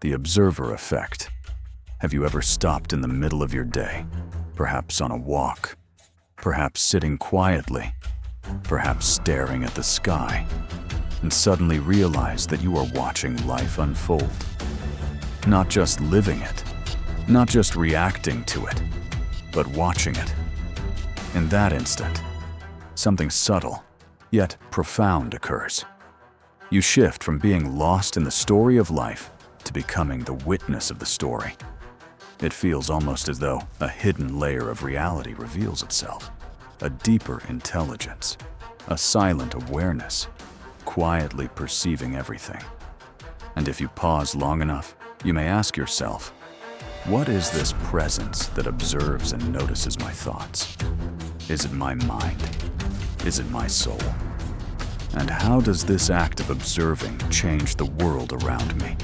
The observer effect. Have you ever stopped in the middle of your day, perhaps on a walk, perhaps sitting quietly, perhaps staring at the sky, and suddenly realized that you are watching life unfold? Not just living it, not just reacting to it, but watching it. In that instant, something subtle, yet profound occurs. You shift from being lost in the story of life to becoming the witness of the story. It feels almost as though a hidden layer of reality reveals itself, a deeper intelligence, a silent awareness, quietly perceiving everything. And if you pause long enough, you may ask yourself, what is this presence that observes and notices my thoughts? Is it my mind? Is it my soul? And how does this act of observing change the world around me?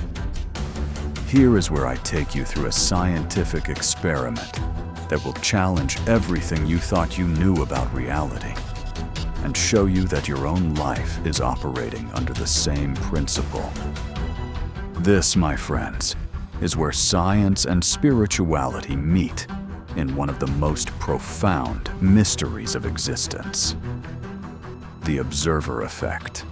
Here is where I take you through a scientific experiment that will challenge everything you thought you knew about reality and show you that your own life is operating under the same principle. This, my friends, is where science and spirituality meet in one of the most profound mysteries of existence: the observer effect.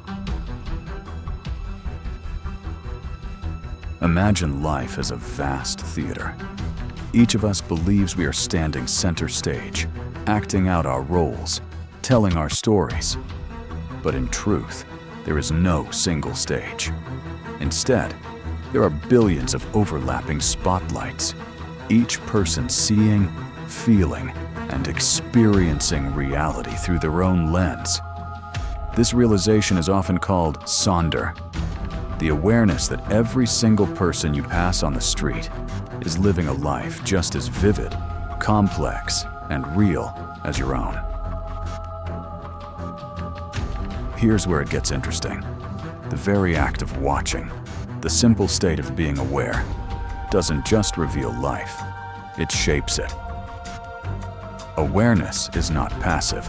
Imagine life as a vast theater. Each of us believes we are standing center stage, acting out our roles, telling our stories. But in truth, there is no single stage. Instead, there are billions of overlapping spotlights, each person seeing, feeling, and experiencing reality through their own lens. This realization is often called sonder, the awareness that every single person you pass on the street is living a life just as vivid, complex, and real as your own. Here's where it gets interesting. The very act of watching, the simple state of being aware, doesn't just reveal life, it shapes it. Awareness is not passive.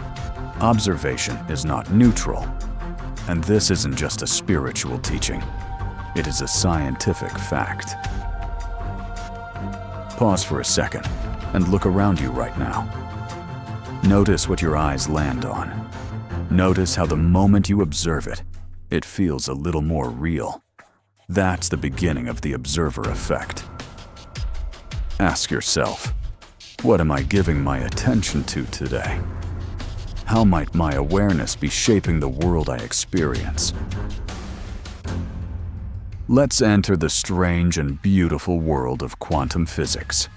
Observation is not neutral. And this isn't just a spiritual teaching. It is a scientific fact. Pause for a second and look around you right now. Notice what your eyes land on. Notice how the moment you observe it, it feels a little more real. That's the beginning of the observer effect. Ask yourself, what am I giving my attention to today? How might my awareness be shaping the world I experience? Let's enter the strange and beautiful world of quantum physics.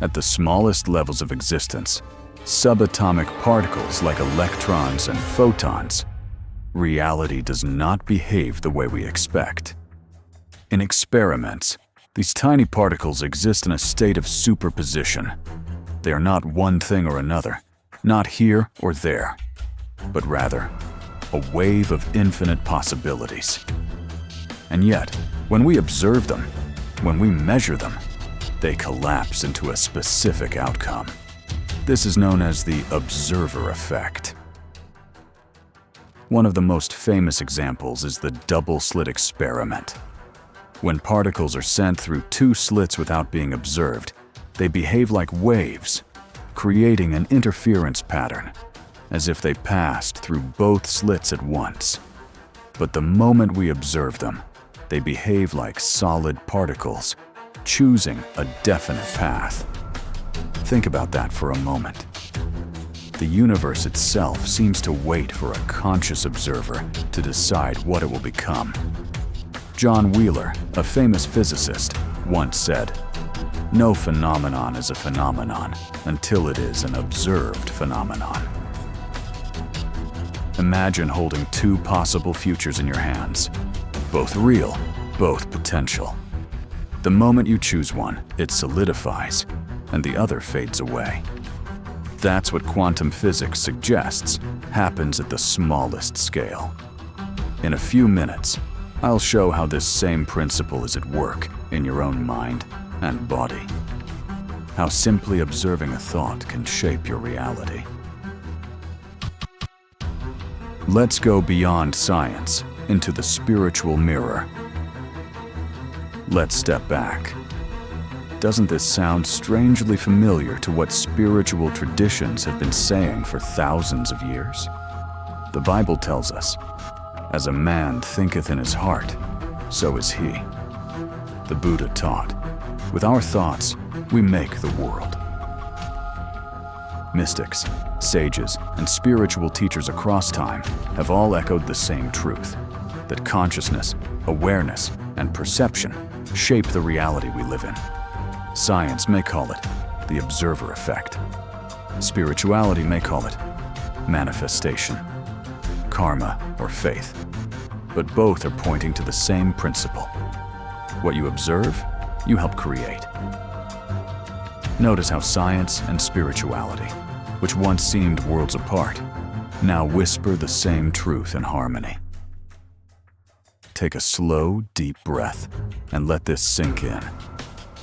At the smallest levels of existence, subatomic particles like electrons and photons, reality does not behave the way we expect. In experiments, these tiny particles exist in a state of superposition. They are not one thing or another, not here or there, but rather a wave of infinite possibilities. And yet, when we observe them, when we measure them, they collapse into a specific outcome. This is known as the observer effect. One of the most famous examples is the double-slit experiment. When particles are sent through two slits without being observed, they behave like waves, creating an interference pattern, as if they passed through both slits at once. But the moment we observe them, they behave like solid particles, choosing a definite path. Think about that for a moment. The universe itself seems to wait for a conscious observer to decide what it will become. John Wheeler, a famous physicist, once said, "No phenomenon is a phenomenon until it is an observed phenomenon." Imagine holding two possible futures in your hands, both real, both potential. The moment you choose one, it solidifies, and the other fades away. That's what quantum physics suggests happens at the smallest scale. In a few minutes, I'll show how this same principle is at work in your own mind and body. How simply observing a thought can shape your reality. Let's go beyond science into the spiritual mirror. Let's step back. Doesn't this sound strangely familiar to what spiritual traditions have been saying for thousands of years? The Bible tells us, "As a man thinketh in his heart, so is he." The Buddha taught, "With our thoughts, we make the world." Mystics, sages, and spiritual teachers across time have all echoed the same truth, that consciousness, awareness, and perception shape the reality we live in. Science may call it the observer effect. Spirituality may call it manifestation, karma, or faith. But both are pointing to the same principle. What you observe, you help create. Notice how science and spirituality, which once seemed worlds apart, now whisper the same truth in harmony. Take a slow, deep breath and let this sink in.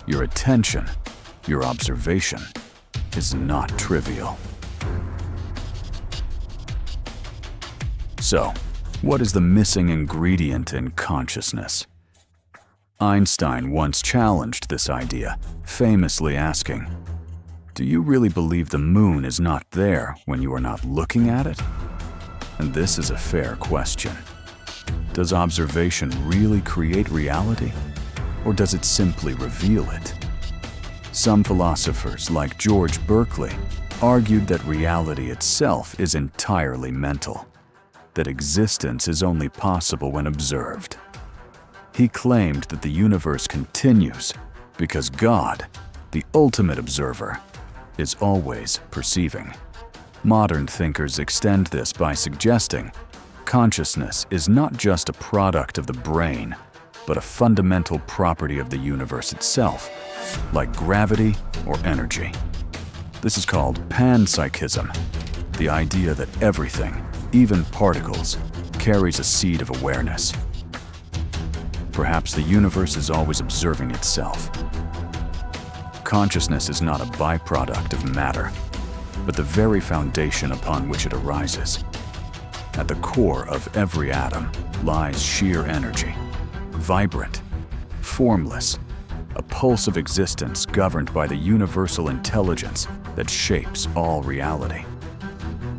Your attention, your observation, is not trivial. So, what is the missing ingredient in consciousness? Einstein once challenged this idea, famously asking, "Do you really believe the moon is not there when you are not looking at it?" And this is a fair question. Does observation really create reality, or does it simply reveal it? Some philosophers, like George Berkeley, argued that reality itself is entirely mental, that existence is only possible when observed. He claimed that the universe continues because God, the ultimate observer, is always perceiving. Modern thinkers extend this by suggesting consciousness is not just a product of the brain, but a fundamental property of the universe itself, like gravity or energy. This is called panpsychism, the idea that everything, even particles, carries a seed of awareness. Perhaps the universe is always observing itself. Consciousness is not a byproduct of matter, but the very foundation upon which it arises. At the core of every atom lies sheer energy, vibrant, formless, a pulse of existence governed by the universal intelligence that shapes all reality.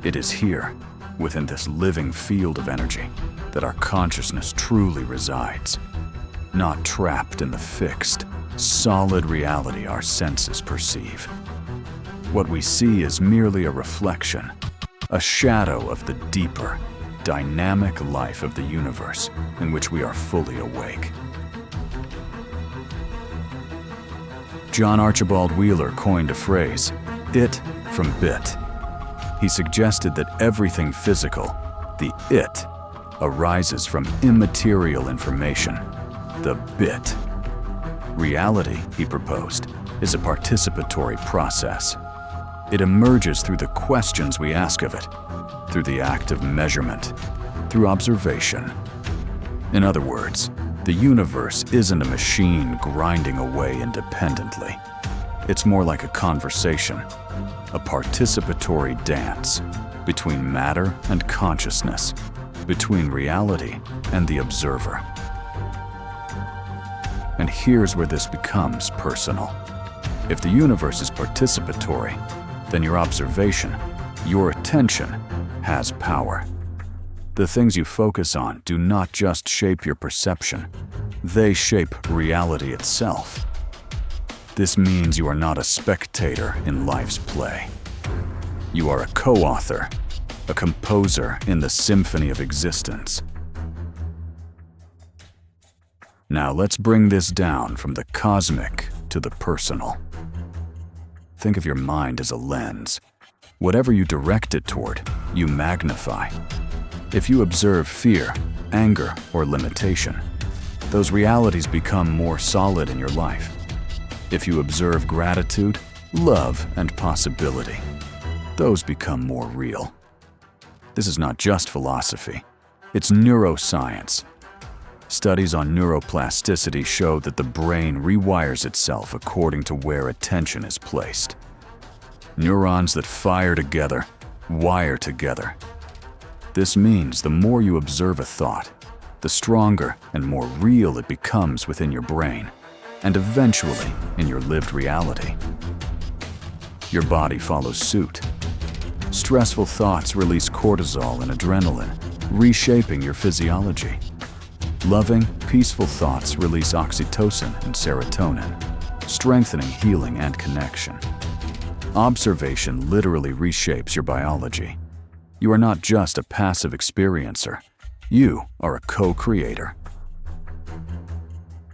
It is here, within this living field of energy, that our consciousness truly resides, not trapped in the fixed, solid reality our senses perceive. What we see is merely a reflection, a shadow of the deeper, dynamic life of the universe in which we are fully awake. John Archibald Wheeler coined a phrase, "it from bit." He suggested that everything physical, the it, arises from immaterial information, the bit. Reality, he proposed, is a participatory process. It emerges through the questions we ask of it, through the act of measurement, through observation. In other words, the universe isn't a machine grinding away independently. It's more like a conversation, a participatory dance between matter and consciousness, between reality and the observer. And here's where this becomes personal. If the universe is participatory, then your observation, your attention, has power. The things you focus on do not just shape your perception, they shape reality itself. This means you are not a spectator in life's play. You are a co-author, a composer in the symphony of existence. Now let's bring this down from the cosmic to the personal. Think of your mind as a lens. Whatever you direct it toward, you magnify. If you observe fear, anger, or limitation, those realities become more solid in your life. If you observe gratitude, love, and possibility, those become more real. This is not just philosophy, it's neuroscience. Studies on neuroplasticity show that the brain rewires itself according to where attention is placed. Neurons that fire together, wire together. This means the more you observe a thought, the stronger and more real it becomes within your brain. and eventually in your lived reality. Your body follows suit. Stressful thoughts release cortisol and adrenaline, reshaping your physiology. Loving, peaceful thoughts release oxytocin and serotonin, strengthening healing and connection. Observation literally reshapes your biology. You are not just a passive experiencer. You are a co-creator.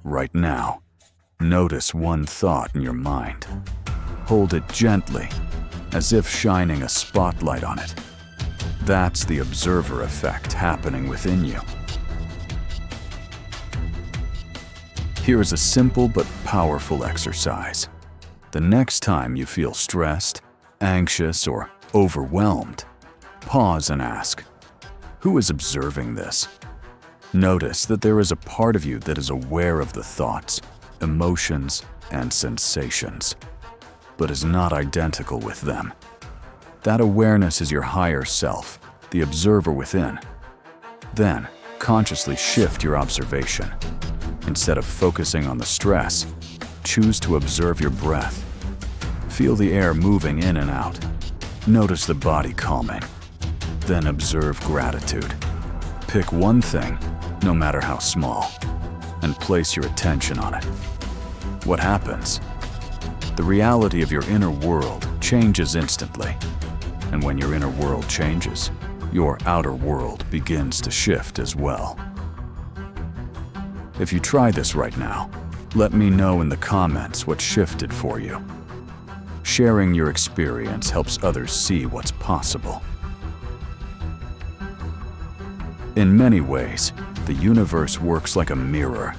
Right now, notice one thought in your mind. Hold it gently, as if shining a spotlight on it. That's the observer effect happening within you. Here is a simple but powerful exercise. The next time you feel stressed, anxious, or overwhelmed, pause and ask, who is observing this? Notice that there is a part of you that is aware of the thoughts, emotions, and sensations, but is not identical with them. That awareness is your higher self, the observer within. Then, consciously shift your observation. Instead of focusing on the stress, choose to observe your breath. Feel the air moving in and out. Notice the body calming. Then observe gratitude. Pick one thing, no matter how small, and place your attention on it. What happens? The reality of your inner world changes instantly. And when your inner world changes, your outer world begins to shift as well. If you try this right now, let me know in the comments what shifted for you. Sharing your experience helps others see what's possible. In many ways, the universe works like a mirror.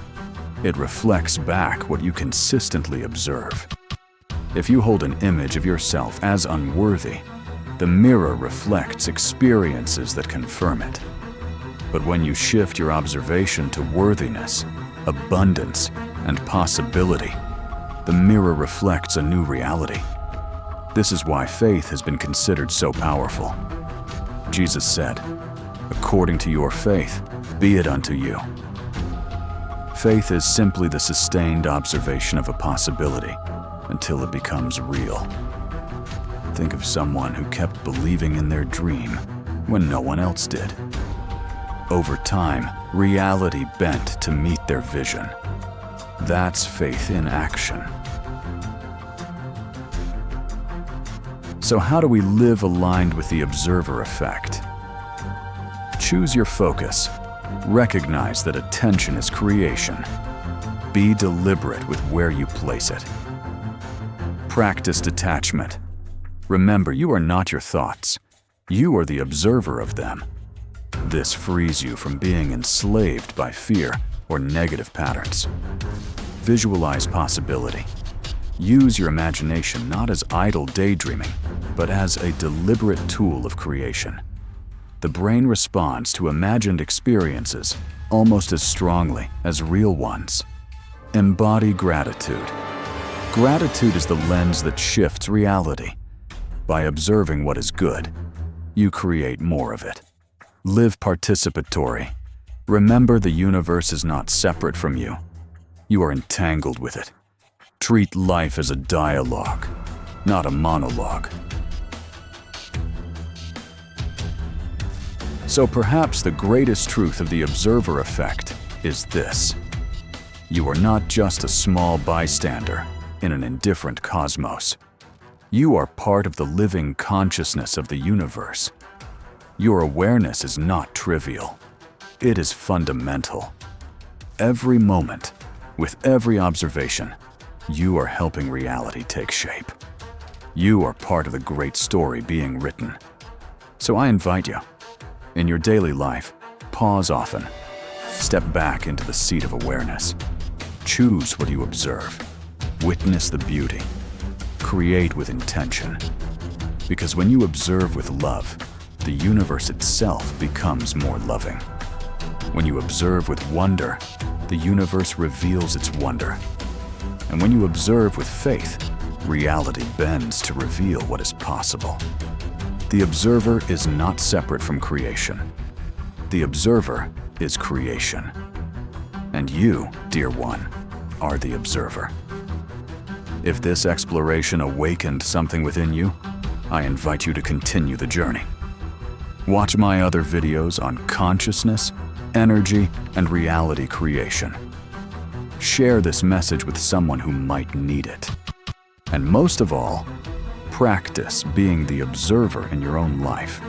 It reflects back what you consistently observe. If you hold an image of yourself as unworthy, the mirror reflects experiences that confirm it. But when you shift your observation to worthiness, abundance, and possibility, the mirror reflects a new reality. This is why faith has been considered so powerful. Jesus said, "According to your faith, be it unto you." Faith is simply the sustained observation of a possibility until it becomes real. Think of someone who kept believing in their dream when no one else did. Over time, reality bent to meet their vision. That's faith in action. So how do we live aligned with the observer effect? Choose your focus. Recognize that attention is creation. Be deliberate with where you place it. Practice detachment. Remember, you are not your thoughts. You are the observer of them. This frees you from being enslaved by fear or negative patterns. Visualize possibility. Use your imagination not as idle daydreaming, but as a deliberate tool of creation. The brain responds to imagined experiences almost as strongly as real ones. Embody gratitude. Gratitude is the lens that shifts reality. By observing what is good, you create more of it. Live participatory. Remember, the universe is not separate from you. You are entangled with it. Treat life as a dialogue, not a monologue. So perhaps the greatest truth of the observer effect is this: you are not just a small bystander in an indifferent cosmos. You are part of the living consciousness of the universe. Your awareness is not trivial. It is fundamental. Every moment, with every observation, you are helping reality take shape. You are part of the great story being written. So I invite you, in your daily life, pause often. Step back into the seat of awareness. Choose what you observe. Witness the beauty. Create with intention. Because when you observe with love, the universe itself becomes more loving. When you observe with wonder, the universe reveals its wonder. And when you observe with faith, reality bends to reveal what is possible. The observer is not separate from creation. The observer is creation. And you, dear one, are the observer. If this exploration awakened something within you, I invite you to continue the journey. Watch my other videos on consciousness, energy, and reality creation. Share this message with someone who might need it. And most of all, practice being the observer in your own life.